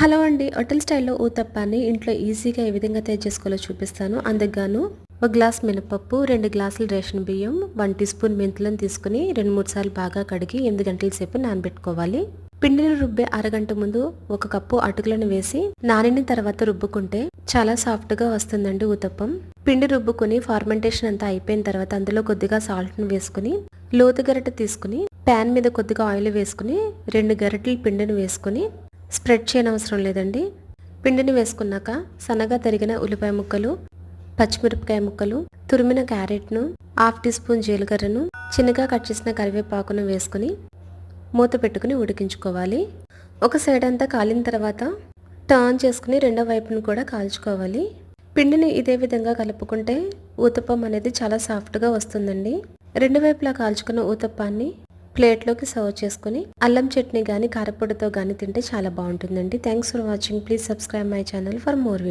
Hello అండి. Hotel స్టైల్‌లో ఊతప్పాన్ని ఇంట్లో ఈజీగా ఏ విధంగా తయారు చేసుకోవాలో చూపిస్తాను. అందుకు గాను ఒక గ్లాస్ మినపప్పు, 2 గ్లాసులు రేషన్ బియ్యం, 1 టీ స్పూన్ మెంతులను తీసుకొని 2, 3 సార్లు బాగా కడిగి 8 గంటల సేపు నానబెట్టుకోవాలి. పిండిని రుబ్బే అరగంట ముందు ఒక కప్పు అటుకులను వేసి నానిన తర్వాత రుబ్బుకుంటే చాలా సాఫ్ట్‌గా వస్తుందండి ఊతప్పం. పిండి రుబ్బుకొని ఫార్మెంటేషన్ అంతా అయిపోయిన తర్వాత అందులో కొద్దిగా సాల్ట్‌ని వేసుకొని లోతు గరిటె తీసుకొని పాన్ మీద కొద్దిగా ఆయిల్ వేసుకొని 2 గరిటెల పిండిని వేసుకొని స్ప్రెడ్ చేయనవసరం లేదండి. పిండిని వేసుకున్నాక సన్నగా తరిగిన ఉల్లిపాయ ముక్కలు, పచ్చిమిరపకాయ ముక్కలు, తురిమిన క్యారెట్ను, హాఫ్ టీ స్పూన్ జీలకర్రను, చిన్నగా కట్ చేసిన కరివేపాకును వేసుకుని మూత పెట్టుకుని ఉడికించుకోవాలి. ఒక సైడ్ అంతా కాలిన తర్వాత టర్న్ చేసుకుని రెండో వైపును కూడా కాల్చుకోవాలి. పిండిని ఇదే విధంగా కలుపుకుంటే ఊతప్పం అనేది చాలా సాఫ్ట్గా వస్తుందండి. రెండు వైపులా కాల్చుకున్న ఊతప్పాన్ని ప్లేట్లోకి సర్వ్ చేసుకుని అల్లం చట్నీ కానీ కారపొడితో కానీ తింటే చాలా బాగుంటుందండి. Thanks for watching. Please subscribe my channel for more videos.